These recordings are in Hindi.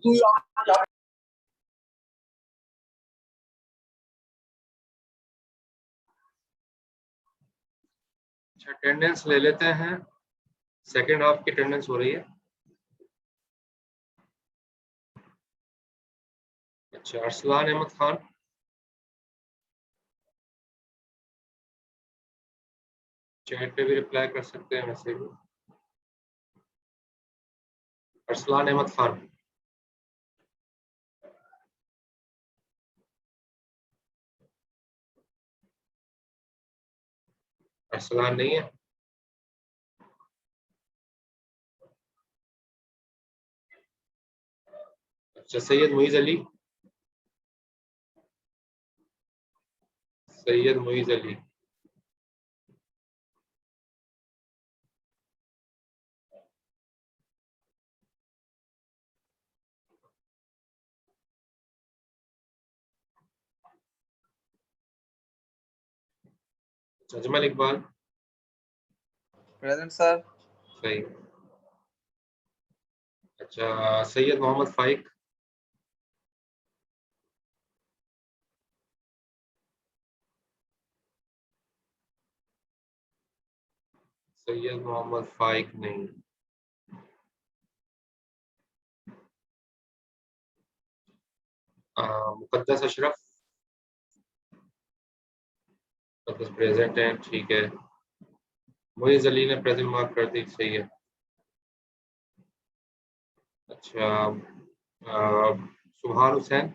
अच्छा, अटेंडेंस ले लेते हैं। सेकेंड हाफ की अटेंडेंस हो रही है। अच्छा, अरसलान अहमद खान, चैट पे भी रिप्लाई कर सकते हैं वैसे भी। अरसलान अहमद खान, अरसलान नहीं है। अच्छा, सैयद मुईज अली, सैयद मुईज अली, अजमल इकबाल, प्रेजेंट सर। सही। अच्छा, सैयद मोहम्मद फाइक, सैयद मोहम्मद फाइक नहीं। मुकद्दस अशरफ, मुकद्दस प्रेजेंट है, ठीक है। मुईज अली ने प्रेजेंट मार्क कर दी, सही है। अच्छा, सुभान हुसैन,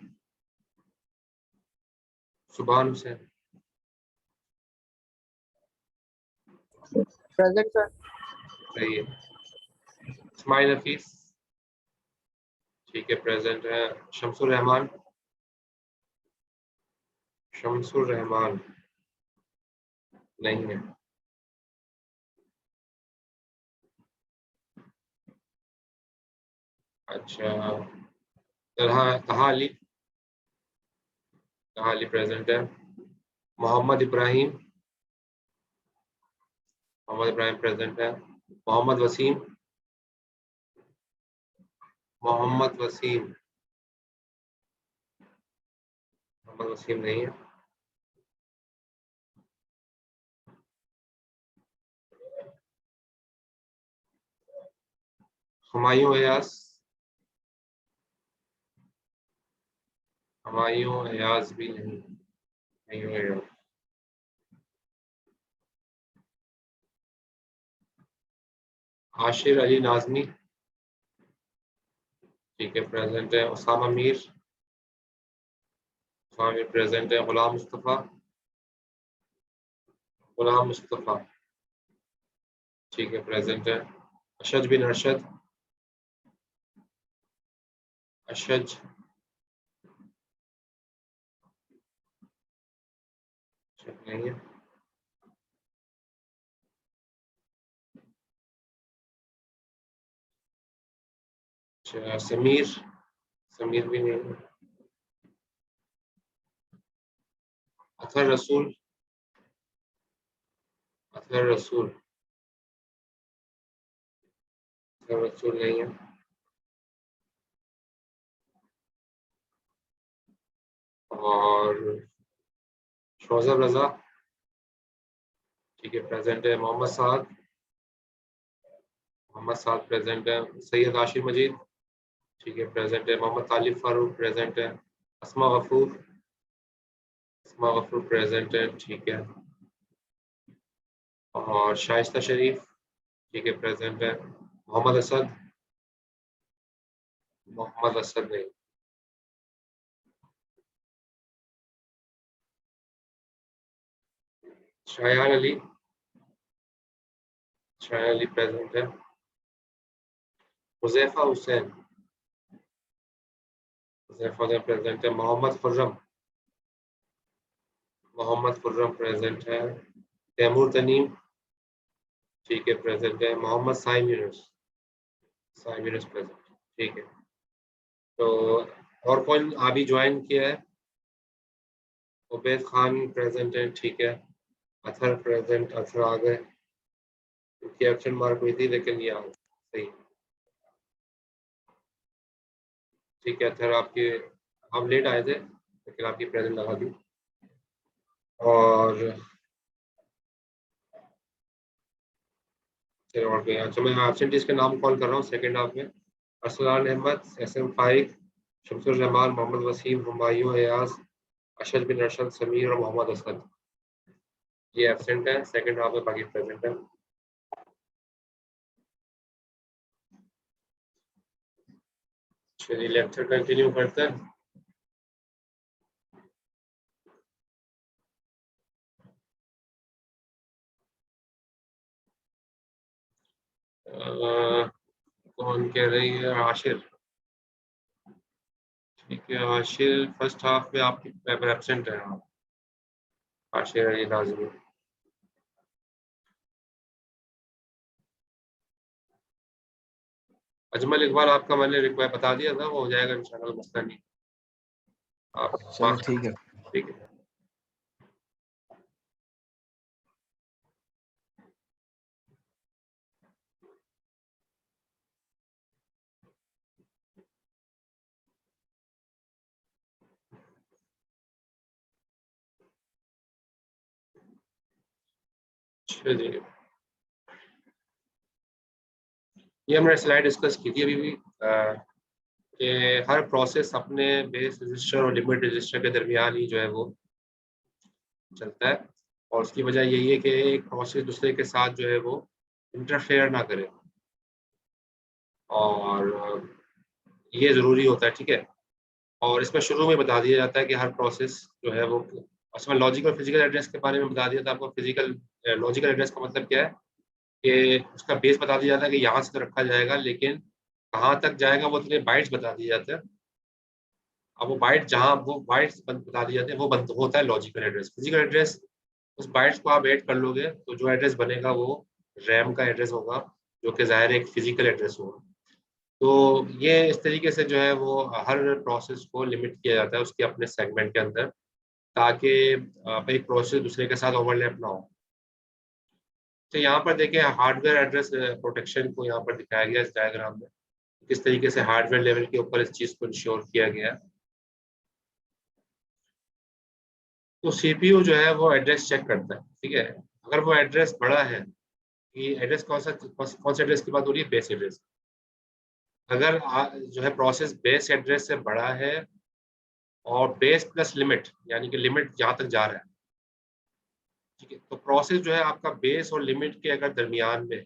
सुभान हुसैन, प्रेजेंट सर। सही है। इस्माइल हफीज, ठीक है, प्रेजेंट है। शमसुर रहमान, शमसुर रहमान नहीं है। अच्छा, तहा अली, तहा अली प्रेजेंट है। मोहम्मद इब्राहिम, मोहम्मद इब्राहिम प्रेजेंट है। मोहम्मद वसीम, मोहम्मद वसीम, मोहम्मद वसीम नहीं है। हुमायूं अयाज, हुमायूं अयाज भी नहीं, हुमायूं अयाज। आशिर अली नाजमी, ठीक है, प्रेजेंट है। उसामा मीर, उसामा मीर प्रेजेंट है। गुलाम मुस्तफ़ा, गुलाम मुस्तफ़ा, ठीक है, प्रेजेंट है। अशज बिन अरशद, अशज नहीं है। अच्छा, समीर, समीर भी नहीं है। अतहर रसूल, अतहर रसूल, अतहर रसूल नहीं है। और शोज़ब रजा, ठीक है, प्रेजेंट है। मोहम्मद साद, मोहम्मद साद प्रेजेंट है। सैयद आशिर मजीद, ठीक है, प्रेजेंट है। मोहम्मद तालिब फारूक प्रेजेंट है। अस्मा गफूर, अस्मा गफूर प्रेजेंट है, ठीक है। और शाइस्ता शरीफ, ठीक है, प्रेजेंट है। मोहम्मद असद, मोहम्मद असद नहीं। शायान अली, शायान अली प्रेजेंट है। हुज़ैफा हुसैन, हुज़ैफा हुसैन प्रेजेंट है। मोहम्मद खुर्रम, मोहम्मद खुर्रम प्रेजेंट है। तैमूर तनीम, ठीक है, प्रेजेंट है। मोहम्मद साइम यूनुस, साइम यूनुस प्रेजेंट, ठीक है। तो और कौन अभी ज्वाइन किया है? उबैद खान प्रेजेंट है, ठीक है। अथर प्रेजेंट, अथर आ गए, उनकी एब्सेंट मार्क हुई थी लेकिन ये आ गए, सही। ठीक है सर, आपके आप लेट आए थे लेकिन आपकी प्रेजेंट लगा दी। और चलो और क्या, अच्छा मैं एब्सेंटीज के नाम कॉल कर रहा हूँ सेकंड हाफ में। अरसलान अहमद, SM फाइक, शमसुर रहमान, मोहम्मद वसीम, हुमायूं अयाज, अशद बिन अरशद, समीर और मोहम्मद असद। ये एब्सेंट है सेकंड हाफ में, बाकी प्रेजेंट है। चलिए लेक्चर कंटिन्यू करते हैं। कौन कह रही है? आशिर। ठीक है आशिर, फर्स्ट हाफ में आपकी एब्सेंट है आप। आशिर अली लाजमी। अजमल इकबाल आपका मैंने रिक्वायस्ट बता दिया था, वो हो जाएगा इंशाल्लाह, मसला नहीं। आप चलो ठीक है। ठीक है। चलिए, ये हमने स्लाइड डिस्कस की थी अभी भी, कि हर प्रोसेस अपने बेस रजिस्टर और लिमिट रजिस्टर के दरमियान ही जो है वो चलता है। और उसकी वजह यही है कि एक प्रोसेस दूसरे के साथ जो है वो इंटरफेयर ना करे, और ये ज़रूरी होता है। ठीक है, और इसमें शुरू में बता दिया जाता है कि हर प्रोसेस जो है वो, उसमें लॉजिकल फिजिकल एड्रेस के बारे में बता दिया था आपको। फिजिकल लॉजिकल एड्रेस का मतलब क्या है कि उसका बेस बता दिया जाता है कि यहाँ से तो रखा जाएगा, लेकिन कहाँ तक जाएगा वो इतने बाइट्स बता दिए जाते हैं। अब वो बाइट जहाँ वो बाइट्स बता दिए जाते हैं वो बंद होता है लॉजिकल एड्रेस। फिजिकल एड्रेस, उस बाइट्स को आप ऐड कर लोगे तो जो एड्रेस बनेगा वो रैम का एड्रेस होगा, जो कि ज़ाहिर है एक फिजिकल एड्रेस होगा। तो ये इस तरीके से जो है वो हर प्रोसेस को लिमिट किया जाता है उसके अपने सेगमेंट के अंदर, ताकि एक प्रोसेस दूसरे के साथ ओवरलैप ना हो। तो यहाँ पर देखिए हार्डवेयर एड्रेस प्रोटेक्शन को यहाँ पर दिखाया गया इस डायग्राम में, किस तरीके से हार्डवेयर लेवल के ऊपर इस चीज़ को इंश्योर किया गया है। तो सीपीयू जो है वो एड्रेस चेक करता है। ठीक है, अगर वो एड्रेस बड़ा है, कि एड्रेस कौन सा एड्रेस की बात हो रही है? Base address. अगर जो है प्रोसेस बेस एड्रेस से बड़ा है और बेस प्लस लिमिट, यानी कि लिमिट जहाँ तक जा रहा है, ठीक है, तो प्रोसेस जो है आपका बेस और लिमिट के अगर दरमियान में है,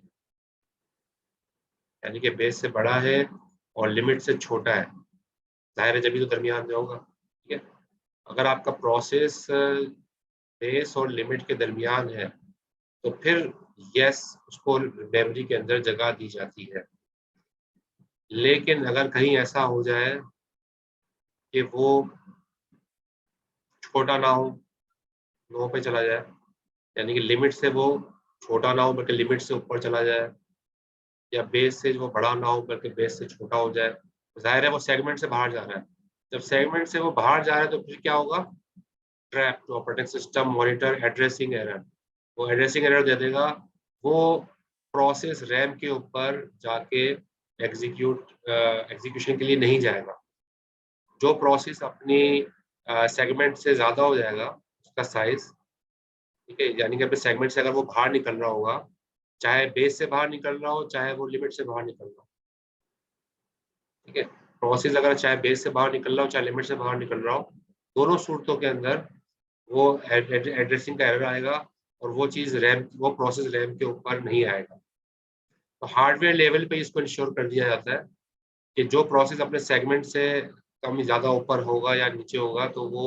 यानी कि बेस से बड़ा है और लिमिट से छोटा है, जाहिर है जब भी तो दरमियान में होगा। ठीक है, अगर आपका प्रोसेस बेस और लिमिट के दरमियान है तो फिर यस, उसको मेमोरी के अंदर जगह दी जाती है। लेकिन अगर कहीं ऐसा हो जाए कि वो छोटा ना हो, नो पे चला जाए, यानी कि लिमिट से वो छोटा ना हो बल्कि लिमिट से ऊपर चला जाए, या बेस से वो बड़ा ना हो बल्कि बेस से छोटा हो जाए, तो जाहिर है वो सेगमेंट से बाहर जा रहा है। जब सेगमेंट से वो बाहर जा रहा है तो फिर क्या होगा? Trap to operating system monitor addressing error, वो एड्रेसिंग एरर दे देगा। वो प्रोसेस रैम के ऊपर जाके एग्जीक्यूशन के लिए नहीं जाएगा। जो प्रोसेस अपनी सेगमेंट से ज़्यादा हो जाएगा उसका साइज, ठीक है, यानी कि अपने सेगमेंट से अगर वो बाहर निकल रहा होगा, चाहे बेस से बाहर निकल रहा हो चाहे वो लिमिट से बाहर निकल रहा हो, ठीक है, प्रोसेस अगर चाहे बेस से बाहर निकल रहा हो चाहे लिमिट से बाहर निकल रहा हो, दोनों सूरतों के अंदर वो एड्रेसिंग का एरर आएगा, और वो चीज़ रैम, वो प्रोसेस रैम के ऊपर नहीं आएगा। तो हार्डवेयर लेवल पे इसको इंश्योर कर दिया जाता है कि जो प्रोसेस अपने सेगमेंट से कम ज़्यादा ऊपर होगा या नीचे होगा तो वो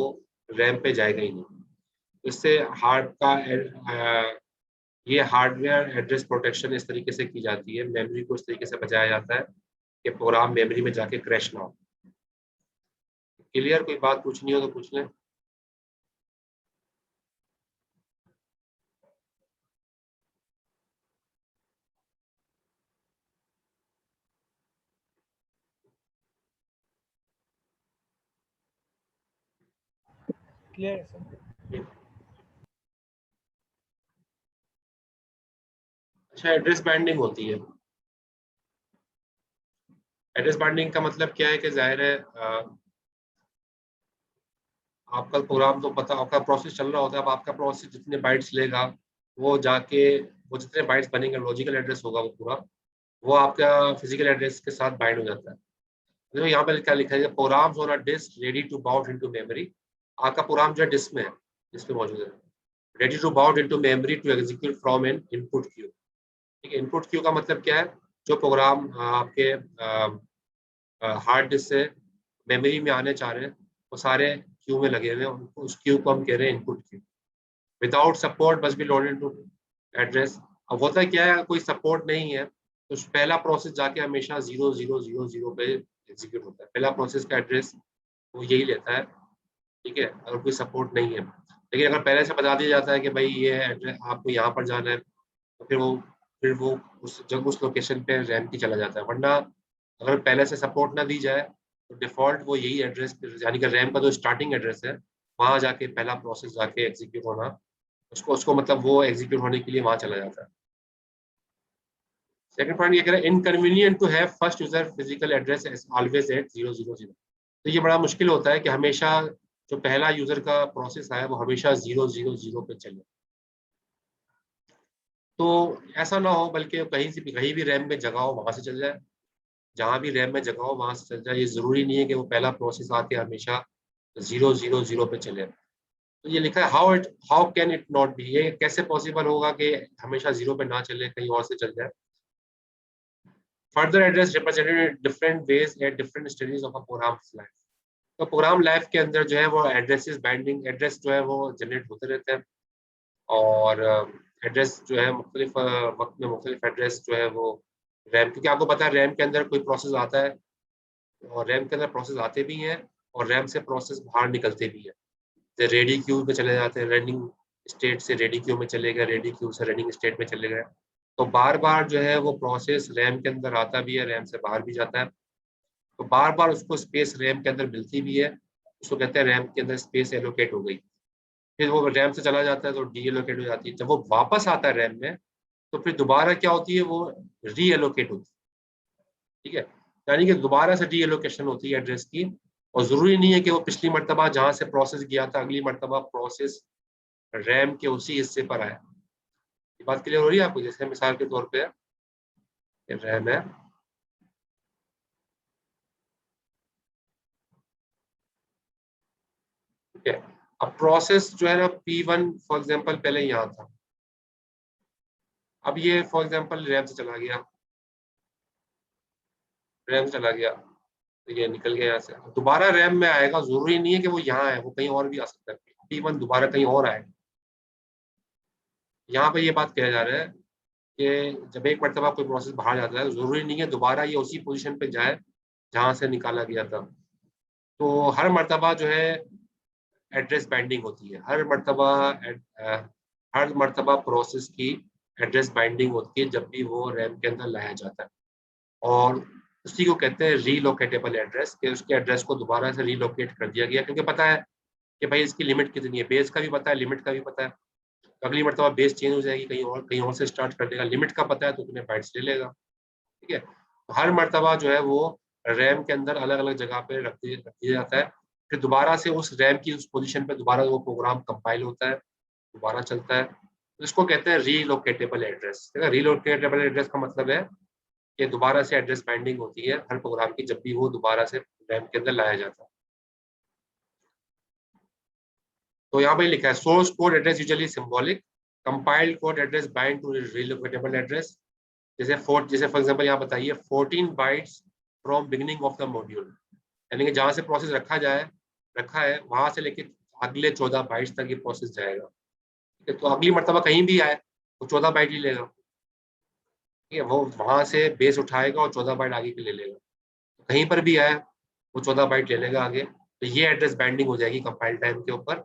रैम पे जाएगा ही नहीं। इससे ये हार्डवेयर एड्रेस प्रोटेक्शन इस तरीके से की जाती है, मेमोरी को इस तरीके से बचाया जाता है कि प्रोग्राम मेमोरी में जाके क्रैश ना हो। क्लियर? कोई बात पूछनी हो तो पूछ लें। क्लियर है सर। अच्छा, एड्रेस बैंडिंग होती है। एड्रेस बाइंडिंग का मतलब क्या है कि जाहिर है आपका प्रोग्राम तो पता, आपका प्रोसेस चल रहा होता है, अब आपका प्रोसेस जितने बाइट्स लेगा वो जाके वो जितने बाइट्स बनेंगे लॉजिकल एड्रेस होगा वो पूरा, वो आपका फिजिकल एड्रेस के साथ बाइंड हो जाता है। देखो यहाँ पे क्या लिखा है, programs on a disk ready to bout into memory. आपका प्रोग्राम जो है डिस्क में है, डिस्क में मौजूद है, ready to bout into memory to execute from an input queue. ठीक है, इनपुट क्यू का मतलब क्या है, जो प्रोग्राम आपके हार्ड डिस्क से मेमोरी में आने चाह रहे हैं वो सारे क्यू में लगे हुए हैं, उनको उस क्यू को हम कह रहे हैं input queue. Without support must be loaded to address. अब होता क्या है, कोई सपोर्ट नहीं है तो पहला प्रोसेस जाके हमेशा 0000 पे एग्जीक्यूट होता है, पहला प्रोसेस का एड्रेस वो यही लेता है। ठीक है, अगर कोई सपोर्ट नहीं है, लेकिन अगर पहले से बता दिया जाता है कि भाई ये एड्रेस आपको यहाँ पर जाना है, तो फिर वो उस लोकेशन पे रैम की चला जाता है। वरना अगर पहले से सपोर्ट ना दी जाए तो डिफॉल्ट वो यही एड्रेस, यानी कि रैम का जो स्टार्टिंग एड्रेस है वहां जाके पहला प्रोसेस जाके एग्जीक्यूट होना, उसको उसको मतलब वो एग्जीक्यूट होने के लिए वहां चला जाता है। सेकंड पॉइंट ये कह रहा है, inconvenient to have first user physical address as always at 000। तो ये बड़ा मुश्किल होता है कि हमेशा जो पहला यूजर का प्रोसेस है वो हमेशा 000 पे चले। तो ऐसा ना हो, बल्कि कहीं भी रैम में जगह हो वहां से चल जाए, जहां भी रैम में जगह हो वहां से चल जाए। ये जरूरी नहीं है कि वो पहला प्रोसेस आके हमेशा 000 पे चले। तो ये लिखा है, how can it not be, ये कैसे पॉसिबल होगा कि हमेशा 0 पे ना चले, कहीं और से चल जाए। Further address represented different ways at different stages of a program life. तो प्रोग्राम लाइफ के अंदर जो है वो एड्रेसेस बाइंडिंग एड्रेस जो है वो जनरेट होते रहते हैं, और एड्रेस जो है मुख्तलिफ वक्त में मुख्तलिफ एड्रेस जो है वो रैम, क्योंकि आपको पता है रैम के अंदर कोई प्रोसेस आता है और रैम के अंदर प्रोसेस आते भी हैं और रैम से प्रोसेस बाहर निकलते भी हैं। जैसे रेडी क्यू में चले जाते हैं, रनिंग स्टेट से रेडी क्यू में चले गए, रेडी क्यू से रनिंग स्टेट में चले गए। तो बार बार जो है वो प्रोसेस रैम के अंदर आता भी है, रैम से बाहर भी जाता है। तो बार बार उसको स्पेस रैम के अंदर मिलती भी है, उसको कहते हैं रैम के अंदर स्पेस एलोकेट हो गई। फिर वो रैम से चला जाता है तो डी एलोकेट हो जाती है। जब वो वापस आता है रैम में तो फिर दोबारा क्या होती है, वो री एलोकेट होती है। ठीक है, यानी कि दोबारा से डी एलोकेशन होती है एड्रेस की, और जरूरी नहीं है कि वो पिछली मरतबा जहां से प्रोसेस गया था अगली मरतबा प्रोसेस रैम के उसी हिस्से पर आया। ये बात क्लियर हो रही है आपको? जैसे मिसाल के तौर पे रैम है, ठीक है, अब प्रोसेस जो है ना P1 फॉर एग्जांपल पहले यहाँ था, अब ये फॉर एग्जांपल रैम से चला गया, रैम से चला गया, तो ये निकल गया यहाँ से, दोबारा रैम में आएगा, जरूरी नहीं है कि वो यहाँ है, वो कहीं और भी आ सकता है। P1 दोबारा कहीं और आएगा। यहाँ पे ये बात कहा जा रहा है कि जब एक मरतबा कोई प्रोसेस बाहर जाता है तो जरूरी नहीं है दोबारा ये उसी पोजीशन पे जाए जहां से निकाला गया था। तो हर मरतबा जो है एड्रेस बाइंडिंग होती है, हर मरतबा प्रोसेस की एड्रेस बाइंडिंग होती है जब भी वो रैम के अंदर लाया जाता है। और उसी को कहते हैं रीलोकेटेबल एड्रेस, कि उसके एड्रेस को दोबारा से रीलोकेट कर दिया गया, क्योंकि पता है कि भाई इसकी लिमिट कितनी है, बेस का भी पता है, लिमिट का भी पता है। अगली मरतबा बेस चेंज हो जाएगी, कहीं और से स्टार्ट कर देगा, लिमिट का पता है तो उतने बाइट्स ले लेगा। ठीक है, तो हर मरतबा जो है वो रैम के अंदर अलग अलग जगह पे रख दिया जाता है। फिर दोबारा से उस रैम की उस पोजीशन पे दोबारा वो प्रोग्राम कंपाइल होता है, दोबारा चलता है। तो इसको कहते हैं रीलोकेटेबल एड्रेस। रीलोकेटेबल एड्रेस का मतलब है कि दोबारा से एड्रेस बाइंडिंग होती है हर प्रोग्राम की जब भी वो दोबारा से रैम के अंदर लाया जाता है। तो यहाँ पे लिखा है, source code address usually symbolic, compiled code address bind to relocatable address. जैसे फॉर एग्जांपल यहाँ बताइए 14 bytes from beginning of the module, यानी कि जहाँ से प्रोसेस रखा है वहां से लेके अगले 14 बाइट्स तक ये प्रोसेस जाएगा। ठीक है, तो अगली मरतबा कहीं भी आए वो 14 बाइट ही लेगा। ठीक है, वो वहां से बेस उठाएगा और 14 बाइट आगे के ले लेगा। तो कहीं पर भी आए वो 14 बाइट ले लेगा आगे। तो ये एड्रेस बाइंडिंग हो जाएगी कंपाइल टाइम के ऊपर।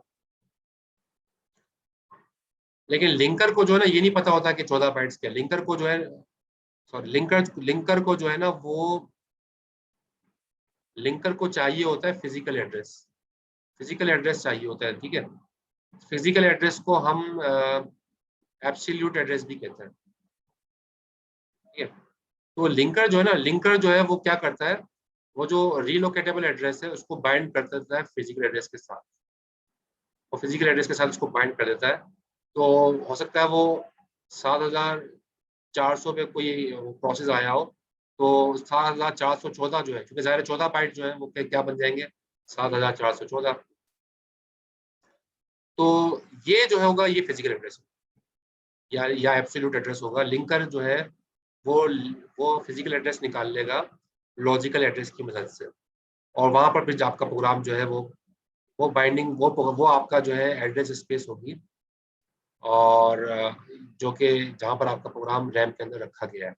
लेकिन लिंकर को जो है ना ये नहीं पता होता कि 14 बाइट्स क्या, लिंकर को जो है, सॉरी, लिंकर को जो है ना वो लिंकर को चाहिए होता है फिजिकल एड्रेस, फिजिकल एड्रेस चाहिए होता है। ठीक है, फिजिकल एड्रेस को हम एब्सोल्यूट एड्रेस भी कहते हैं। ठीक है, तो लिंकर जो है ना, लिंकर जो है वो क्या करता है, वो जो रीलोकेटेबल एड्रेस है उसको बाइंड कर देता है फिजिकल एड्रेस के साथ, और फिजिकल एड्रेस के साथ उसको बाइंड कर देता है। तो हो सकता है वो 7400 पे कोई प्रोसेस आया हो, तो 7414 जो है, क्योंकि ज़ाहिर 14 बाइट जो है वो क्या बन जाएंगे, 7414। तो ये जो है होगा ये फिजिकल एड्रेस या एब्सोल्यूट एड्रेस होगा। लिंकर जो है वो वो फिजिकल एड्रेस निकाल लेगा लॉजिकल एड्रेस की मदद से, और वहां पर फिर आपका प्रोग्राम जो है वो बाइंडिंग वो आपका जो है एड्रेस स्पेस होगी, और जो कि जहां पर आपका प्रोग्राम रैम के अंदर रखा गया है।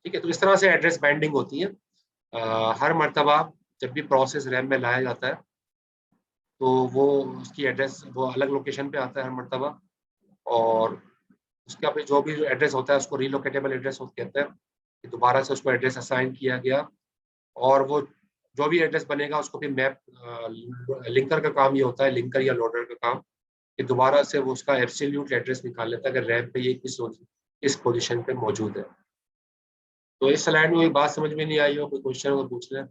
ठीक है, तो इस तरह से एड्रेस बाइंडिंग होती है। हर मर्तबा जब भी प्रोसेस रैम में लाया जाता है तो वो उसकी एड्रेस वो अलग लोकेशन पे आता है हर मर्तबा, और उसका फिर जो भी एड्रेस होता है उसको रीलोकेटेबल एड्रेस कहते हैं, कि दोबारा से उसको एड्रेस असाइन किया गया, और वो जो भी एड्रेस बनेगा उसको फिर मैप, लिंकर का काम ये होता है, लिंकर या लोडर का काम, कि दोबारा से वो उसका एब्सोल्यूट एड्रेस निकाल लेता है कि रैम पे ये किस पोजीशन पे मौजूद है। तो इस स्लाइड में कोई बात समझ में नहीं आई हो, कोई क्वेश्चन हो पूछ लें।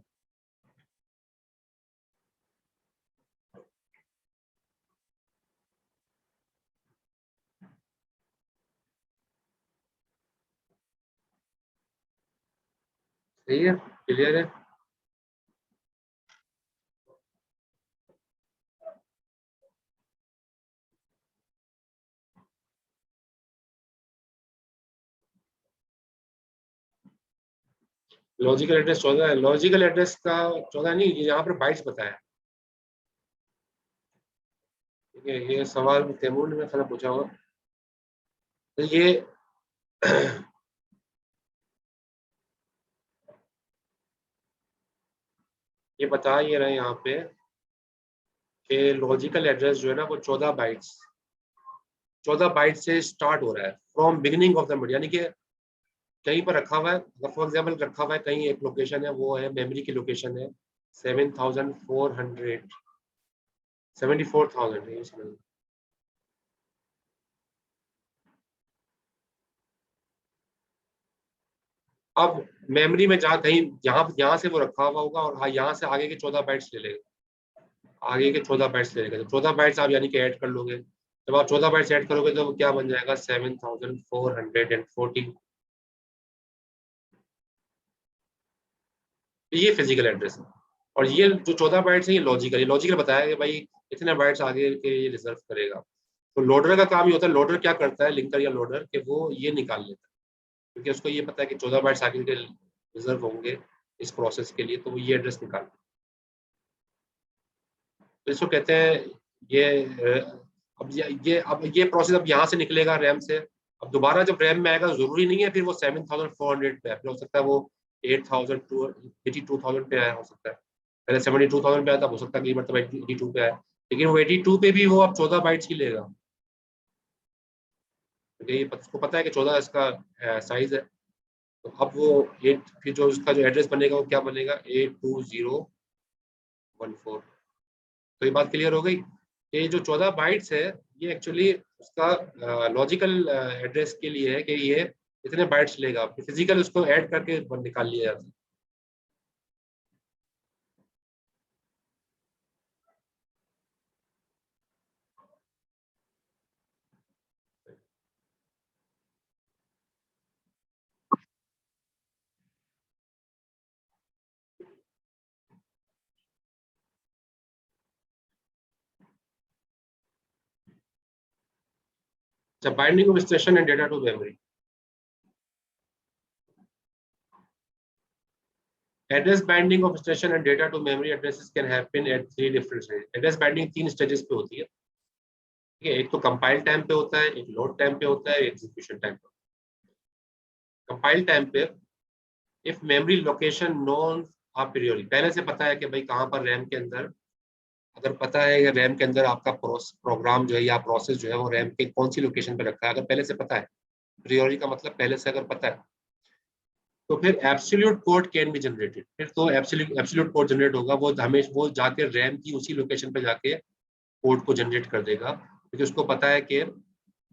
सही है, क्लियर है। लॉजिकल एड्रेस 14 है, लॉजिकल एड्रेस का 14 नहीं, ये यहाँ पर बाइट्स बताया। ठीक है, ये सवाल तैमूर ने थोड़ा पूछा होगा, तो ये ये बता ये रहे यहाँ पे कि लॉजिकल एड्रेस जो है ना वो 14 बाइट से स्टार्ट हो रहा है from beginning of the mid, यानी कि कहीं पर रखा हुआ है, अगर फॉर एग्जाम्पल रखा हुआ है कहीं एक लोकेशन है, वो है मेमोरी की लोकेशन है 7400 74,000। अब मेमोरी में जहाँ कहीं यहाँ से वो रखा हुआ होगा, और हाँ यहाँ से आगे के 14 बाइट्स ले लेगा, आगे के 14 बाइट्स ले लेगा, तो 14 बाइट्स आप यानी कि ऐड कर लोगे, जब आप 14 बाइट्स ऐड करोगे तो वो क्या बन जाएगा 7440। ये फिजिकल एड्रेस है, और ये जो 14 बाइट्स है ये लॉजिकल, बताया कि भाई इतने बाइट्स आगे के ये रिजर्व करेगा। तो लोडर का काम ये होता है, लोडर क्या करता है, लिंकर या लोडर, कि वो ये निकाल लेता है, क्योंकि उसको ये पता है कि 14 बाइट्स आगे के रिजर्व होंगे इस प्रोसेस के लिए, तो वो ये एड्रेस निकाल, तो इसको कहते हैं ये अब ये प्रोसेस अब यहाँ से निकलेगा रैम से, अब दोबारा जब रैम में आएगा जरूरी नहीं है फिर वो 7400 पे है, फिर हो सकता है वो 82,000 पे आया, हो सकता है पहले 72,000 पे आया था, हो सकता है कि मतलब 82 पे आया, लेकिन वो 82 पे भी वो अब 14 बाइट्स ही लेगा, क्योंकि उसको पता है कि 14 इसका साइज है। तो अब वो एट फिर जो उसका जो एड्रेस बनेगा वो क्या बनेगा 82014। तो ये बात क्लियर हो गई, ये जो 14 बाइट्स है ये एक्चुअली उसका लॉजिकल एड्रेस के लिए है, कि ये इतने बाइट्स लेगा, फिजिकल उसको ऐड करके निकाल लिया जाता है। अच्छा, binding of station and data to memory. Address binding of station and data to memory addresses can happen at 3 different stages. Address binding 3 stages पे होती है। ठीक है, एक तो कंपाइल टाइम पे होता है, एक लोड टाइम पे होता है, एक एग्जीक्यूशन टाइम पे। कंपाइल टाइम पे if memory location known a priori, पहले से पता है कि भाई कहाँ पर रैम के अंदर, अगर पता है कि रैम के अंदर आपका प्रोग्राम जो है या प्रोसेस जो है वो रैम के कौन सी लोकेशन पे रखा है, अगर पहले से पता है, प्रियोरी का मतलब पहले से अगर पता है, तो फिर absolute code can be generated, फिर तो एब्सोल्यूट कोड जनरेट होगा, वो हमेशा वो जाके रैम की उसी लोकेशन पे जाके कोड को जनरेट कर देगा, क्योंकि उसको पता है कि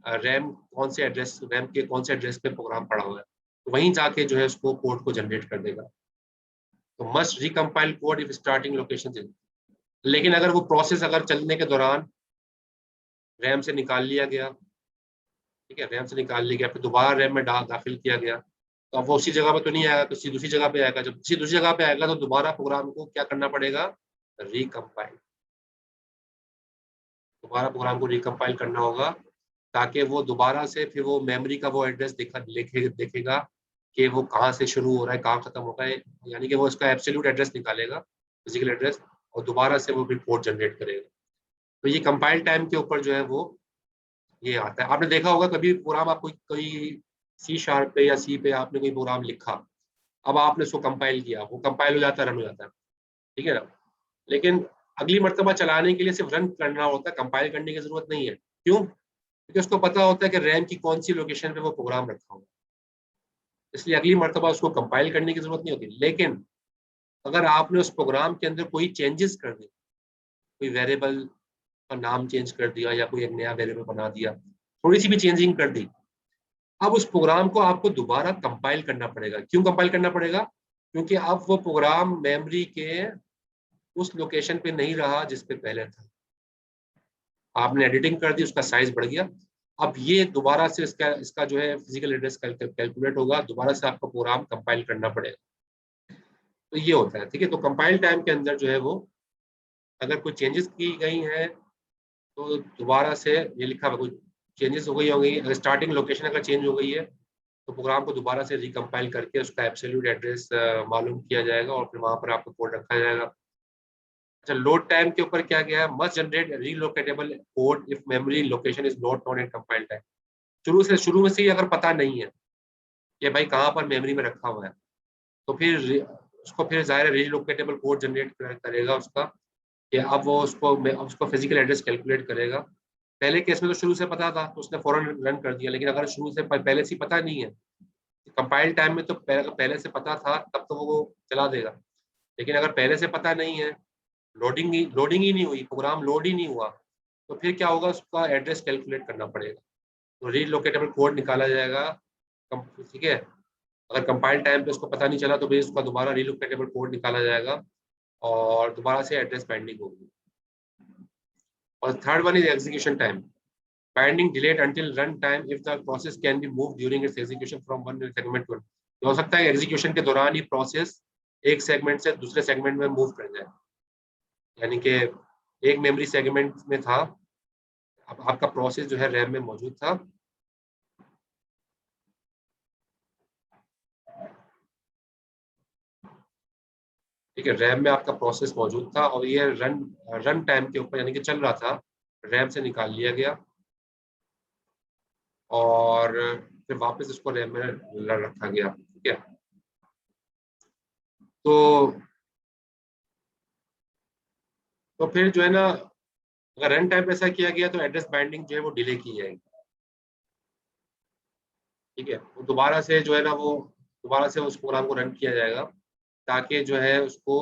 रैम कौन से एड्रेस, रैम के कौन से एड्रेस पे प्रोग्राम पड़ा हुआ है। वहीं जाके जो है उसको कोड को जनरेट कर देगा। तो must recompile code if starting location. लेकिन अगर वो प्रोसेस अगर चलने के दौरान रैम से निकाल लिया गया, ठीक है, रैम से निकाल लिया गया, फिर दोबारा रैम में दाखिल किया गया, तो अब वो उसी जगह पे तो नहीं आएगा, किसी दूसरी जगह पे आएगा। जब किसी दूसरी जगह पे आएगा तो दोबारा प्रोग्राम को क्या करना पड़ेगा, रिकम्पाइल। दोबारा प्रोग्राम को रिकम्पाइल करना होगा, ताकि वो दोबारा से फिर वो मेमोरी का वो एड्रेस देखेगा कि वो कहाँ से शुरू हो रहा है, कहाँ खत्म हो रहा है, यानी कि वो उसका एब्सोल्यूट एड्रेस निकालेगा, फिजिकल एड्रेस, और दोबारा से वो फिर कोड जनरेट करेगा। तो ये कंपाइल टाइम के ऊपर जो है वो ये आता है। आपने देखा होगा कभी प्रोग्राम, आप कोई C# पे या C पे आपने कोई प्रोग्राम लिखा, अब आपने उसको कंपाइल किया, वो कंपाइल हो जाता है, रन हो जाता है, ठीक है ना। लेकिन अगली मरतबा चलाने के लिए सिर्फ रन करना होता है, कंपाइल करने की जरूरत नहीं है। क्यों? क्योंकि उसको पता होता है कि रैम की कौन सी लोकेशन पे वो प्रोग्राम रखा होगा, इसलिए अगली मरतबा उसको कंपाइल करने की जरूरत नहीं होती। लेकिन अगर आपने उस प्रोग्राम के अंदर कोई चेंजेस कर दी, कोई वेरिएबल का नाम चेंज कर दिया या कोई एक नया वेरिएबल बना दिया, थोड़ी सी भी चेंजिंग कर दी, अब उस प्रोग्राम को आपको दोबारा कंपाइल करना पड़ेगा। क्यों कंपाइल करना पड़ेगा? क्योंकि अब वो प्रोग्राम मेमोरी के उस लोकेशन पे नहीं रहा जिस पे पहले था। आपने एडिटिंग कर दी, उसका साइज बढ़ गया, अब ये दोबारा से इसका इसका जो है फिजिकल एड्रेस कैलकुलेट होगा, दोबारा से आपको प्रोग्राम कंपाइल करना पड़ेगा। तो ये होता है, ठीक है। तो कंपाइल टाइम के अंदर जो है वो अगर कोई चेंजेस की गई हैं तो दोबारा से ये लिखा हुआ, कोई चेंजेस हो गई होंगी, अगर स्टार्टिंग लोकेशन अगर चेंज हो गई है तो प्रोग्राम को दोबारा से रिकम्पाइल करके उसका एब्सोल्यूट एड्रेस मालूम किया जाएगा और फिर वहां पर आपको कोड रखा जाएगा। अच्छा, लोड टाइम के ऊपर क्या गया है, must generate relocatable code if memory location is not known in compile time. शुरू में से ही अगर पता नहीं है कि भाई कहाँ पर मेमोरी में रखा हुआ है, तो फिर उसको फिर जाहिर रीलोकेटेबल कोड जनरेट करेगा उसका, कि अब वो उसको फिजिकल एड्रेस कैलकुलेट करेगा। पहले केस में तो शुरू से पता था तो उसने फौरन रन कर दिया, लेकिन अगर शुरू से पहले से पता नहीं है, कंपाइल टाइम में तो पहले से पता था तब तो वो चला देगा। लेकिन अगर पहले से पता नहीं है, लोडिंग ही नहीं हुई, प्रोग्राम लोड ही नहीं हुआ, तो फिर क्या होगा, उसका एड्रेस कैलकुलेट करना पड़ेगा, तो रीलोकेटेबल कोड निकाला जाएगा, ठीक है। अगर कंपाइल टाइम पे उसको पता नहीं चला तो फिर उसका दोबारा रीलोकेटेबल कोड निकाला जाएगा और दोबारा से एड्रेस बाइंडिंग होगी। और third one is execution time, binding delayed until run time if the process can be move during its execution from one segment to. हो सकता है एग्जीक्यूशन के दौरान ही प्रोसेस एक सेगमेंट से दूसरे सेगमेंट में मूव कर जाए, यानी कि एक मेमोरी सेगमेंट में था, अब आपका प्रोसेस जो है रैम में मौजूद था, ठीक है, रैम में आपका प्रोसेस मौजूद था और ये रन टाइम के ऊपर यानी कि चल रहा था, रैम से निकाल लिया गया और फिर वापस इसको रैम में रखा गया, ठीक है। तो फिर जो है ना, अगर रन टाइम पे ऐसा किया गया तो एड्रेस बाइंडिंग जो है वो डिले की जाएगी, ठीक है। वो दोबारा से जो है ना, वो दोबारा से उस प्रोग्राम को रन किया जाएगा, ताकि जो है उसको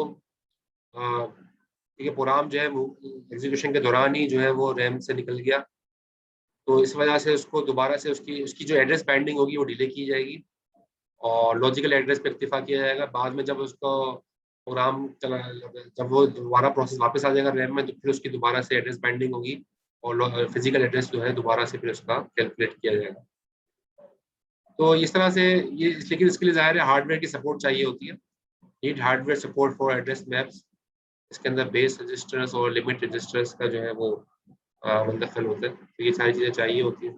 ठीक है, प्रोग्राम जो है एग्जीक्यूशन के दौरान ही जो है वो रैम से निकल गया, तो इस वजह से उसको दोबारा से उसकी उसकी जो एड्रेस बाइंडिंग होगी वो डिले की जाएगी और लॉजिकल एड्रेस पे इक्तिफा किया जाएगा। बाद में जब उसको प्रोग्राम चला, जब वो दोबारा प्रोसेस वापस आ जाएगा रैम में, तो फिर उसकी दोबारा से एड्रेस बाइंडिंग होगी और फिजिकल एड्रेस जो है दोबारा से फिर उसका कैलकुलेट किया जाएगा। तो इस तरह से ये, लेकिन इसके लिए ज़ाहिर है हार्डवेयर की सपोर्ट चाहिए होती है, need hardware support for address maps. इसके अंदर बेस रजिस्टर्स और लिमिट रजिस्टर्स का जो है वो मुंतकिल होते हैं, तो ये सारी चीज़ें चाहिए होती हैं।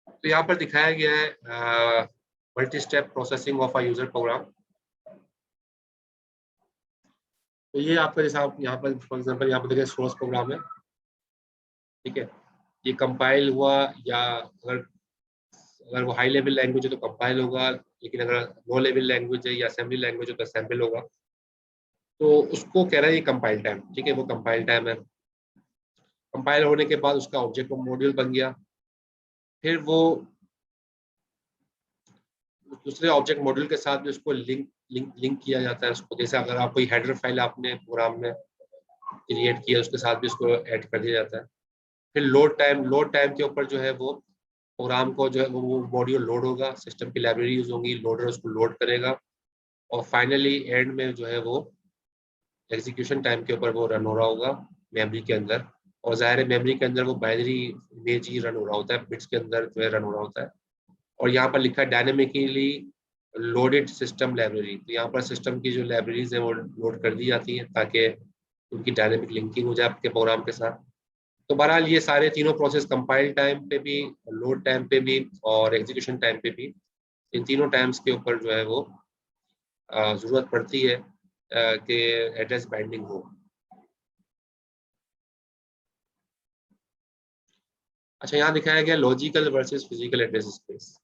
तो यहाँ पर दिखाया गया है multi step processing of a user program. तो ये आपका जैसा आप यहाँ पर फॉर एग्जांपल यहाँ पर देखिए सोर्स प्रोग्राम है, ठीक है, ये कंपाइल हुआ, या अगर वो हाई लेवल लैंग्वेज है तो कंपाइल होगा, लेकिन अगर लो लेवल लैंग्वेज है या असेंबली लैंग्वेज है तो असेंबल होगा। तो उसको कह रहा है ये कंपाइल टाइम, ठीक है, वो कंपाइल टाइम है। कंपाइल होने के बाद उसका ऑब्जेक्ट मॉड्यूल बन गया, फिर वो दूसरे ऑब्जेक्ट मॉड्यूल के साथ भी उसको लिंक किया जाता है उसको, जैसे अगर आप कोई हेडर फाइल आपने प्रोग्राम में क्रिएट किया उसके साथ भी उसको ऐड कर दिया जाता है। फिर लोड टाइम के ऊपर जो है वो प्रोग्राम को जो है वो मॉड्यूल लोड होगा, सिस्टम की लाइब्रेरी यूज होंगी, लोडर उसको लोड करेगा और फाइनली एंड में जो है वो एग्जीक्यूशन टाइम के ऊपर वो रन हो रहा होगा मेमोरी के अंदर। और ज़ाहिर है मेमोरी के अंदर वो बाइनरी इमेज ही रन हो रहा होता है, बिट्स के अंदर जो है रन हो रहा होता है। और यहाँ पर लिखा है डायनेमिकली लोडेड सिस्टम लाइब्रेरी, तो यहाँ पर सिस्टम की जो लाइब्रेरीज है वो लोड कर दी जाती हैं ताकि उनकी डायनेमिक लिंकिंग हो जाए आपके प्रोग्राम के साथ। तो बहरहाल ये सारे तीनों प्रोसेस कंपाइल टाइम पे भी, लोड टाइम पे भी और एग्जीक्यूशन टाइम पे भी, इन तीनों टाइम्स के ऊपर जो है वो ज़रूरत पड़ती है कि एड्रेस बाइंडिंग हो। अच्छा, यहाँ दिखाया गया logical versus physical address space.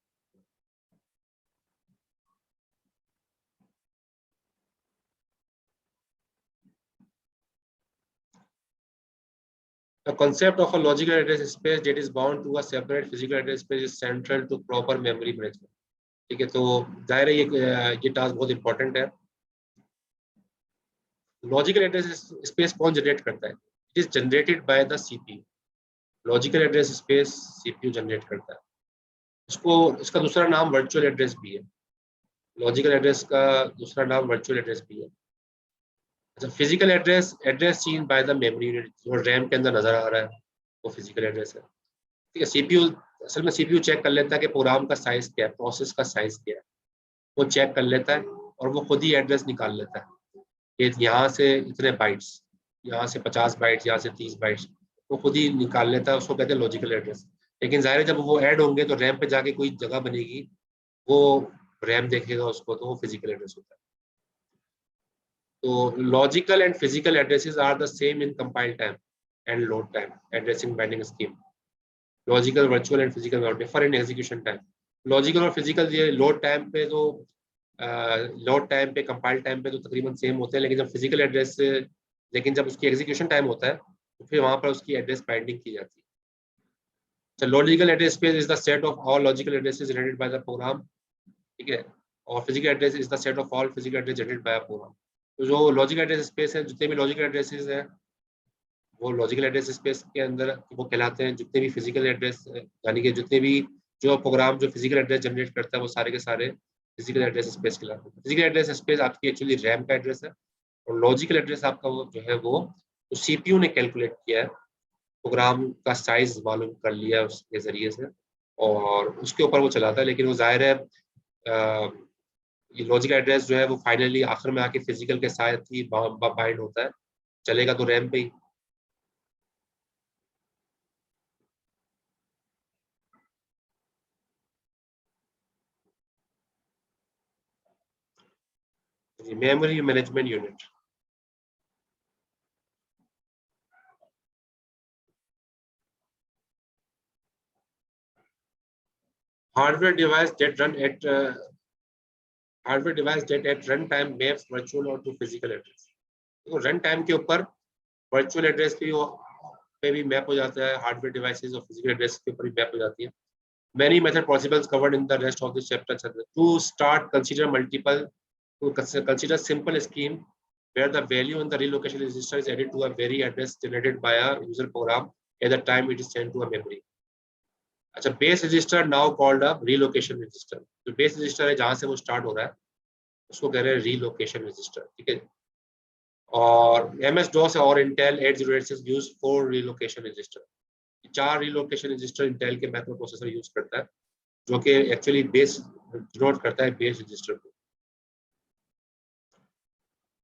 The concept of a logical address space that is bound to a separate physical address space is central to proper memory management. ठीक है, तो जाहिर है ये टास्क बहुत इंपॉर्टेंट है। लॉजिकल एड्रेस स्पेस कौन जनरेट करता है? It is generated by the CPU. Logical address space CPU generate करता है। इसको, इसका दूसरा नाम वर्चुअल एड्रेस भी है। लॉजिकल एड्रेस का दूसरा नाम वर्चुअल एड्रेस भी है। अच्छा, physical address, address seen by the memory unit, जो रैम के अंदर नजर आ रहा है वो फिजिकल एड्रेस है। ठीक है, सीपीयू, असल में सीपीयू चेक कर लेता है कि प्रोग्राम का साइज क्या है, प्रोसेस का साइज क्या है, वो चेक कर लेता है और वो खुद ही एड्रेस निकाल लेता है कि यहाँ से इतने बाइट्स, यहाँ से 50 बाइट्स, यहाँ से 30 बाइट्स, वो खुद ही निकाल लेता है। उसको कहते हैं लॉजिकल एड्रेस। लेकिन जाहिर है जब वो ऐड होंगे तो रैम पे जाके कोई जगह बनेगी, वो रैम देखेगा उसको, तो वो फिजिकल एड्रेस होता है। तो logical and physical addresses are the same in compile time and load time addressing binding scheme. Logical, virtual and physical और differ in execution time. Logical और फिजिकल ये लोड टाइम पे तो लोड टाइम पे, कंपाइल टाइम पे तो तकरीबन सेम होते हैं, लेकिन जब फिजिकल एड्रेस, लेकिन जब उसकी एग्जीक्यूशन टाइम होता है तो फिर वहां पर उसकी एड्रेस बाइंडिंग की जाती है। तो logical address space is the set of all logical addresses generated by the program. ठीक है, और physical address is the set of all physical address generated by a program. तो जो लॉजिकल एड्रेस स्पेस है, जितने भी लॉजिकल एड्रेसेस हैं वो लॉजिकल एड्रेस स्पेस के अंदर वो कहलाते हैं। जितने भी फिजिकल एड्रेस, यानी कि जितने भी जो प्रोग्राम जो फिजिकल एड्रेस जनरेट करता है वो सारे के सारे फिजिकल एड्रेस स्पेस कहलाते हैं। फिजिकल एड्रेस स्पेस आपकी एक्चुअली रैम का एड्रेस है और लॉजिकल एड्रेस आपका वो जो है वो तो सीपीयू ने कैलकुलेट किया है, प्रोग्राम का साइज मालूम कर लिया है उसके जरिए से और उसके ऊपर वो चलाता है। लेकिन वो जाहिर है ये लॉजिकल एड्रेस जो है वो फाइनली आखिर में आके फिजिकल के साथ ही बाइंड होता है, चलेगा तो रैम पे ही। Memory management unit. hardware device that run at hardware device that at run time maps virtual or to physical address। तो रन टाइम के ऊपर वर्चुअल एड्रेस पे भी मैप हो जाता है, हार्डवेयर डिवाइसेस और फिजिकल एड्रेस के ऊपर भी मैप हो जाती है। Many method possibles covered in the rest of this chapter. To start, consider simple scheme where the value in the relocation register is added to a very address generated by a user program at the time it is sent to a memory। अच्छा, base register now called a relocation register. जो बेस रजिस्टर है जहां से वो स्टार्ट हो रहा है उसको कह रहे हैं रीलोकेशन रजिस्टर। ठीक है, और एमएस डॉस और Intel 8086 use 4 relocation register. 4 relocation register Intel के माइक्रो प्रोसेसर यूज करता है, जो कि एक्चुअली बेस डिनोट करता है बेस रजिस्टर को।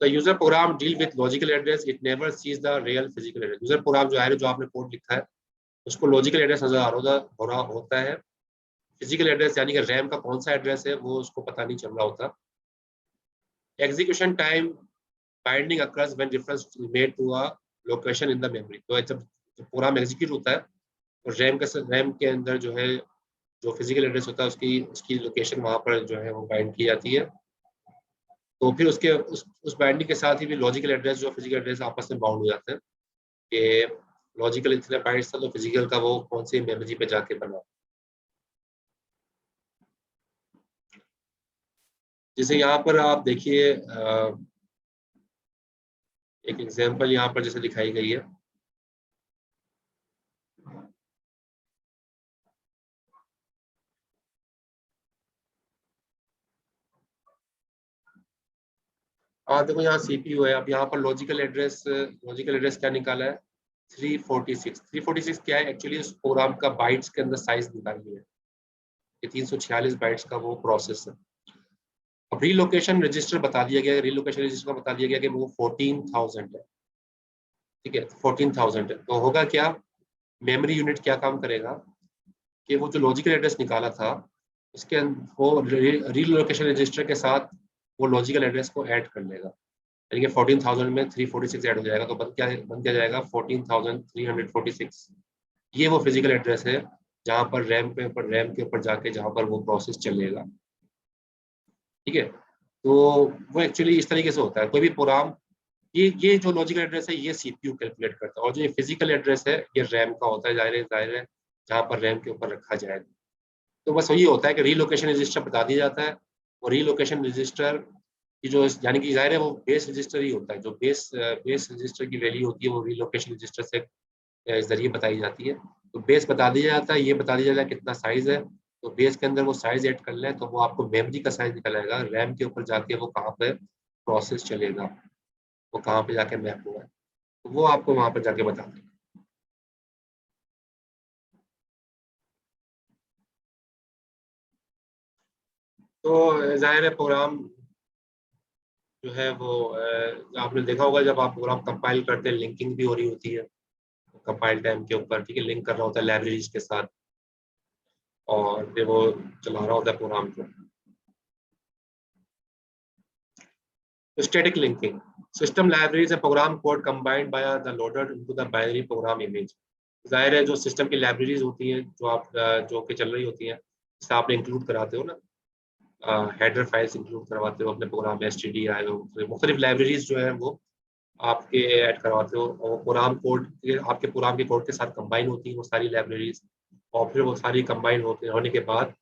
The user program deal with logical address, it never sees the real physical address. User program जो है, जो आपने कोड लिखा है उसको लॉजिकल एड्रेस नजर आ रहा होता है, फिजिकल एड्रेस यानी कि रैम का कौन सा एड्रेस है वो उसको पता नहीं चल रहा होता। Execution time binding occurs when reference made to a location in the memory. तो जब प्रोग्राम एग्जीक्यूट होता है तो रैम के अंदर जो है जो फिजिकल एड्रेस होता है उसकी उसकी लोकेशन वहां पर जो है वो बाइंड की जाती है। तो फिर उसके उस बाइंडिंग के साथ ही भी लॉजिकल एड्रेस जो फिजिकल एड्रेस आपस में बाउंड हो जाते हैं कि लॉजिकल इतने बाइट्स था तो फिजिकल का वो कौन सी मेमोरी पे जाके बना। जैसे यहाँ पर आप देखिए एक एग्जांपल यहाँ पर जैसे दिखाई गई है। देखो यहाँ CPU है। अब यहाँ पर लॉजिकल एड्रेस क्या निकाला है? 346। 346 क्या है एक्चुअली? उस प्रोग्राम का बाइट्स के अंदर साइज निकाली है। ये 346 बाइट्स का वो प्रोसेस है। अब रीलोकेशन रजिस्टर बता दिया गया, रीलोकेशन रजिस्टर का बता दिया गया कि वो 14,000 है। ठीक है, 14,000 है। तो होगा क्या, मेमोरी यूनिट क्या काम करेगा कि वो जो लॉजिकल एड्रेस निकाला था उसके वो रीलोकेशन रजिस्टर के साथ वो लॉजिकल एड्रेस को ऐड कर लेगा। यानी कि 14,000 में 346 ऐड हो जाएगा, तो बन क्या जाएगा 14,346। ये वो फिजिकल एड्रेस है जहां पर रैम के ऊपर जाके जहां पर वो प्रोसेस चलेगा। ठीक है, तो वो एक्चुअली इस तरीके से होता है। कोई भी प्रोग्राम, ये जो लॉजिकल एड्रेस है ये सीपीयू कैलकुलेट करता है, और जो ये फिजिकल एड्रेस है ये रैम का होता है, जाहिर है जहाँ पर रैम के ऊपर रखा जाएगा। तो बस वही होता है कि रीलोकेशन रजिस्टर बता दिया जाता है, और रीलोकेशन रजिस्टर की जो, यानी कि जाहिर है वो बेस रजिस्टर ही होता है, जो बेस रजिस्टर की वैल्यू होती है वो रीलोकेशन रजिस्टर से जरिए बताई जाती है। तो बेस बता दिया जाता है, ये बता दिया जाता है कितना साइज है, तो बेस के अंदर वो साइज ऐड कर लें तो वो आपको मेमोरी का साइज निकल आएगा। रैम के ऊपर जाके वो कहाँ पे प्रोसेस चलेगा, वो कहाँ पे जाके मैप हुआ है, तो वो आपको वहां पर जाके बता देगा। तो जाहिर है प्रोग्राम जो है वो आपने देखा होगा जब आप प्रोग्राम कंपाइल करते हैं लिंकिंग भी हो रही होती है कंपाइल टाइम के ऊपर। ठीक है, लिंक कर रहा होता है लाइब्रेरीज के साथ, और फिर वो चला रहा होता है प्रोग्राम को। Static linking, system libraries and program code combined by the loader into the binary program image. जाहिर है जो सिस्टम की लाइब्रेरीज होती हैं जो आप जो कि चल रही होती हैं, जैसे आपने इंक्लूड कराते हो ना, हेडर फाइल्स इंक्लूड करवाते हो अपने प्रोग्राम में, एसटीडीआई मुख्तलिफ लाइब्रेरीज जो है वो आपके ऐड करवाते हो, और प्रोग्राम कोड आपके प्रोग्राम के कोड के साथ कंबाइन होती है वो सारी लाइब्रेरीज, और फिर वो सारी कंबाइन होने के बाद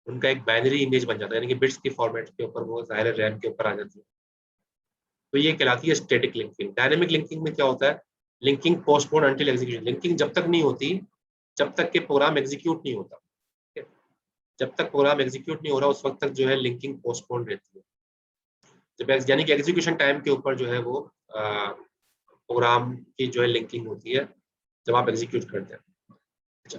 उनका एक बाइनरी इमेज बन जाता है, यानी कि बिट्स की फॉर्मेट के ऊपर वो जाहिर रैम के ऊपर आ जाती है। तो ये कहलाती है स्टैटिक लिंकिंग। डायनेमिक लिंकिंग में क्या होता है, linking postpone until execution. Linking जब तक नहीं होती जब तक के प्रोग्राम एग्जीक्यूट नहीं होता। ठीक है? जब तक प्रोग्राम एग्जीक्यूट नहीं हो रहा उस वक्त तक जो है लिंकिंग पोस्टपोन रहती है। जब यानी कि एग्जीक्यूशन टाइम के ऊपर जो है वो प्रोग्राम की जो है लिंकिंग होती है जब आप एग्जीक्यूट करते हैं।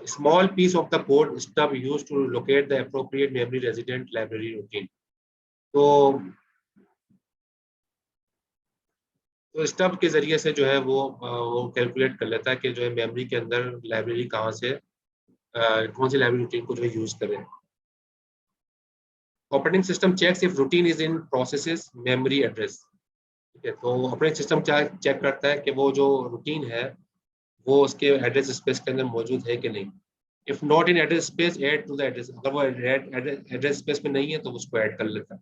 Small piece of the code stub used to locate the appropriate memory resident library routine. तो स्टब के जरिए से जो है वो कैलकुलेट कर लेता है कि जो है मेमोरी के अंदर लाइब्रेरी कहाँ से कौन सी लाइब्रेरी रूटीन को जो है यूज करें। Operating system checks if routine is in processes memory address. ठीक है, तो ऑपरेटिंग सिस्टम क्या चेक करता है कि वो जो रूटीन है वो उसके एड्रेस स्पेस के अंदर मौजूद है कि नहीं। If not in address space add to the address, अगर वो एड्रेस स्पेस में नहीं है तो उसको ऐड कर लेता है।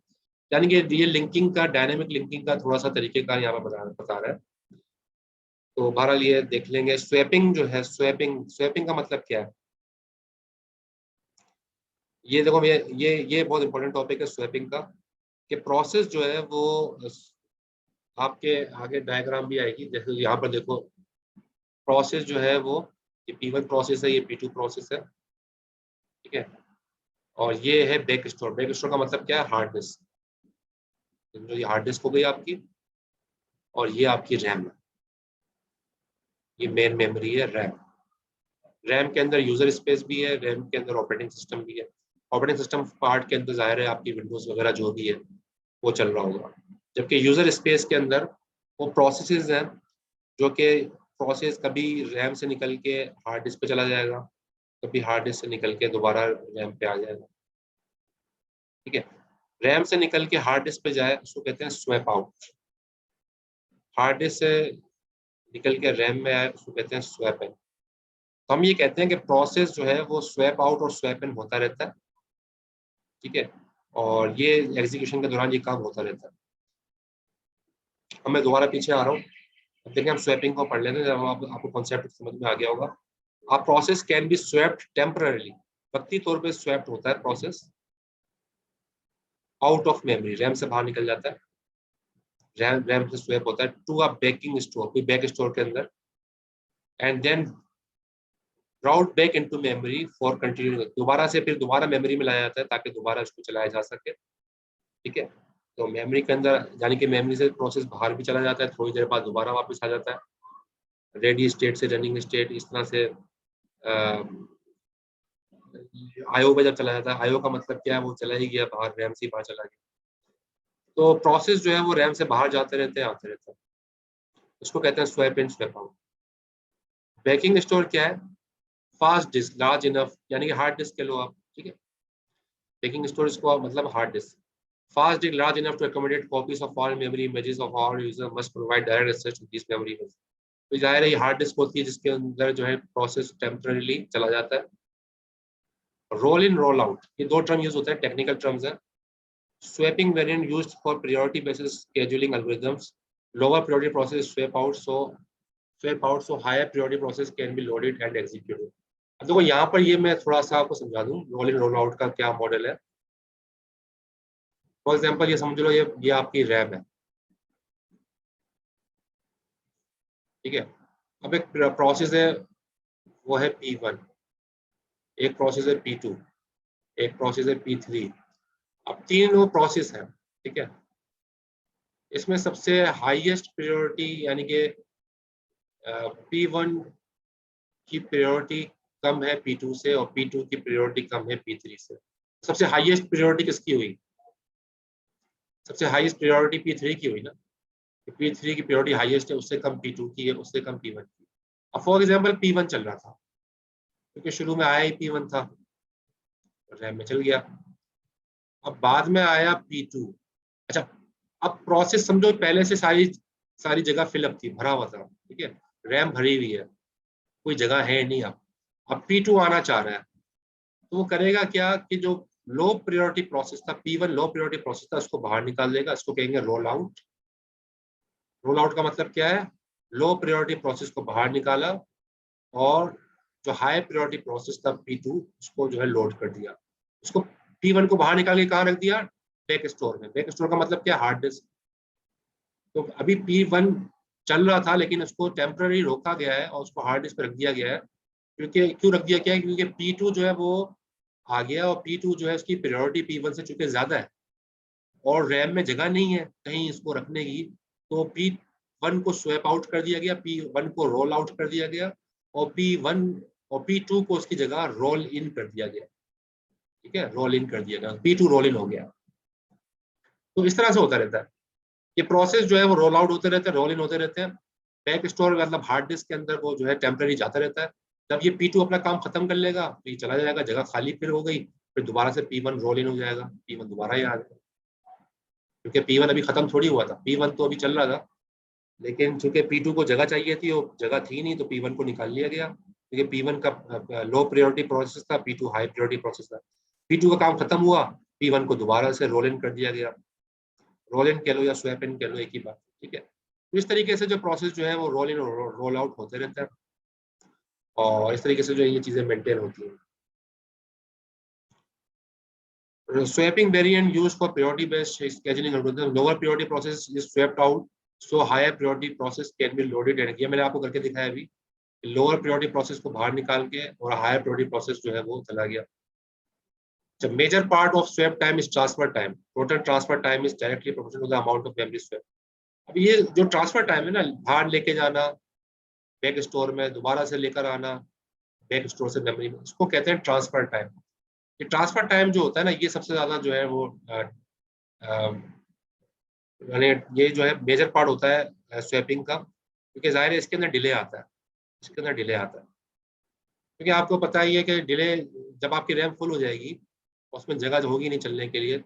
यानी कि ये लिंकिंग का, डायनेमिक लिंकिंग का थोड़ा सा तरीके का यहाँ पर बता रहा है। तो बहरहाल ये देख लेंगे। स्वैपिंग जो है, स्वैपिंग का मतलब क्या है, ये देखो ये बहुत इंपॉर्टेंट टॉपिक है स्वैपिंग का, कि प्रोसेस जो है वो आपके आगे डायग्राम भी आएगी। जैसे यहाँ पर देखो प्रोसेस जो है वो, ये P1 प्रोसेस है, ये P2 प्रोसेस है। ठीक है, और ये है बैक स्टोर। बैक स्टोर का मतलब क्या है, हार्ड डिस्क। जो ये हार्ड डिस्क हो गई आपकी, और ये आपकी रैम है, ये मेन मेमोरी है रैम। रैम के अंदर यूजर स्पेस भी है, रैम के अंदर ऑपरेटिंग सिस्टम भी है। ऑपरेटिंग सिस्टम पार्ट के अंदर जाहिर है आपकी विंडोज वगैरह जो भी है वो चल रहा होगा, जबकि यूजर स्पेस के अंदर वो प्रोसेसेस हैं जो कि प्रोसेस कभी रैम से निकल के हार्ड डिस्क पे चला जाएगा, कभी हार्ड डिस्क से निकल के दोबारा रैम पे आ जाएगा। ठीक है, रैम से निकल के हार्ड डिस्क पे जाए उसको कहते हैं स्वैप आउट। हार्ड डिस्क से निकल के रैम में आए उसको कहते हैं स्वैप इन। तो हम ये कहते हैं कि प्रोसेस जो है वो स्वैप आउट और स्वैप इन होता रहता है। ठीक है, और ये एग्जीक्यूशन के दौरान ये काम होता रहता है। अब मैं दोबारा पीछे आ रहा हूँ। अब देखिए हम स्वैपिंग को पढ़ लेते हैं, जब आपको कॉन्सेप्ट समझ में आ गया होगा। आप process can B swapped temporary, वक्ती तौर पे स्वैप्ड होता है process out of memory, RAM से बाहर निकल जाता है, रैम से स्वैप होता है टू अ बैकिंग स्टोर, कोई बैक स्टोर के अंदर, and then route back into memory for continue. दोबारा से फिर दोबारा मेमोरी में लाया जाता है ताकि दोबारा इसको चलाया जा सके। ठीक है, तो मेमोरी के अंदर यानी कि मेमोरी से प्रोसेस बाहर भी चला जाता है, थोड़ी देर बाद दोबारा वापस आ जाता है, रेडी स्टेट से रनिंग स्टेट, इस तरह से आईओ पे जब चला जाता है। आईओ का मतलब क्या है, वो चला ही गया बाहर, रैम से बाहर चला गया। तो प्रोसेस जो है वो रैम से बाहर जाते रहते हैं, आते रहते हैं, उसको कहते हैं swap in swap out. Banking store क्या है, फास्ट डिस्क लार्ज इनफ, यानी कि हार्ड डिस्क कह लो आप, ठीक है। बैकिंग स्टोर इसको मतलब hard disk, fast disk large enough to accommodate copies of all memory images of all user must provide direct access to this memory image. तो जाहिर है ये हार्ड डिस्क होती है जिसके अंदर जो है प्रोसेस टेम्पररीली चला जाता है। रोल इन रोल आउट, ये दो टर्म यूज होते हैं, टेक्निकल टर्म्स है। Swapping variant used for priority basis scheduling algorithms, lower priority process swap out so higher priority process can be loaded and executed। अब देखो यहाँ पर ये मैं थोड़ा सा आपको समझा दूं रोल इन रोल आउट का क्या मॉडल है। फॉर एग्जांपल ये समझ लो, ये आपकी रैम है, ठीक है। अब एक प्रोसेस है, वो है P1, एक प्रोसेस है P2, एक प्रोसेस है P3। अब तीनों प्रोसेस है, ठीक है। इसमें सबसे हाईएस्ट प्रायोरिटी यानी कि P1 की प्रायोरिटी कम है P2 से, और P2 की प्रायोरिटी कम है P3 से। सबसे हाईएस्ट प्रायोरिटी किसकी हुई, सबसे हाईएस्ट प्रायोरिटी P3 की हुई ना, P3 की प्रायोरिटी हाईएस्ट है, उससे कम P2 की है, उससे कम P1 की। अब फॉर एग्जांपल P1 चल रहा था, क्योंकि शुरू में आया ही P1 था, रैम में चल गया। अब बाद में आया P2। अच्छा, अब प्रोसेस समझो पहले से सारी सारी जगह फिलअप थी, भरा हुआ था, ठीक है, रैम भरी हुई है, कोई जगह है नहीं। अब P2 आना चाह रहा है, तो वो करेगा क्या कि जो लो प्रायोरिटी प्रोसेस था, P1 लो प्रायोरिटी प्रोसेस था, उसको बाहर निकाल देगा, इसको कहेंगे रोल आउट। रोल आउट का मतलब क्या है, लो प्रायोरिटी प्रोसेस को बाहर निकाला और जो हाई प्रायोरिटी प्रोसेस था P2 उसको जो है लोड कर दिया। उसको P1 को बाहर निकाल के कहाँ रख दिया, बैक स्टोर में। बैक स्टोर का मतलब क्या, हार्ड डिस्क। तो अभी P1 चल रहा था लेकिन उसको टेम्पररी रोका गया है और उसको हार्ड डिस्क पर रख दिया गया है। क्योंकि क्यों रख दिया गया है, क्योंकि P2 जो है वो आ गया, और P2 जो है उसकी प्रायोरिटी P1 से चूंकि ज्यादा है और रैम में जगह नहीं है कहीं इसको रखने की, तो P1 को स्वैप आउट कर दिया गया, P1 को रोल आउट कर दिया गया, और P1 और P2 को उसकी जगह रोल इन कर दिया गया, ठीक है, रोल इन कर दिया गया, P2 रोल इन हो गया। तो इस तरह से होता रहता है, ये प्रोसेस जो है वो रोल आउट होते रहते हैं, रोल इन होते रहते हैं। बैक स्टोर मतलब हार्ड डिस्क के अंदर वो जो है टेम्पररी जाता रहता है। जब ये P2 अपना काम खत्म कर लेगा तो ये चला जाएगा, जगह खाली फिर हो गई, फिर दोबारा से P1 रोल इन हो जाएगा, P1 दोबारा ही आ जाएगा। क्योंकि P1 अभी खत्म थोड़ी हुआ था, P1 तो अभी चल रहा था, लेकिन चूंकि P2 को जगह चाहिए थी, वो जगह थी नहीं, तो P1 को निकाल लिया गया, क्योंकि P1 का लो प्रायोरिटी प्रोसेस था, P2 हाई प्रायोरिटी प्रोसेस था। P2 का काम खत्म हुआ, P1 को दोबारा से रोल इन कर दिया गया। रोल इन कह लो या स्वैप इन कह लो, एक ही बात, ठीक है। तो इस तरीके से जो प्रोसेस जो है वो रोल इन और रोल आउट होते रहता है, और इस तरीके से जो ये चीजें मेंटेन होती हैं। Swapping variant used for priority based scheduling algorithm, lower priority process is swapped out so higher priority process can be loaded and, ये मैंने आपको करके दिखाया अभी, लोअर प्रायोरिटी प्रोसेस को बाहर निकाल के और हायर प्रायोरिटी प्रोसेस जो है वो चला गया। जब major part of swap time is transfer time, total transfer time is directly proportional to the amount of memory swap. अब ये जो ट्रांसफर टाइम है ना, बाहर लेके जाना बैक स्टोर में, दोबारा से लेकर आना बैक स्टोर से मेमोरी में, इसको कहते हैं ट्रांसफर टाइम। ये ट्रांसफर टाइम जो होता है ना, ये सबसे ज्यादा जो है वो यानी ये जो है मेजर पार्ट होता है स्वैपिंग का, क्योंकि जाहिर है इसके अंदर डिले आता है, इसके अंदर डिले आता है। क्योंकि आपको पता ही है कि डिले, जब आपकी रैम फुल हो जाएगी उसमें जगह होगी नहीं चलने के लिए, तो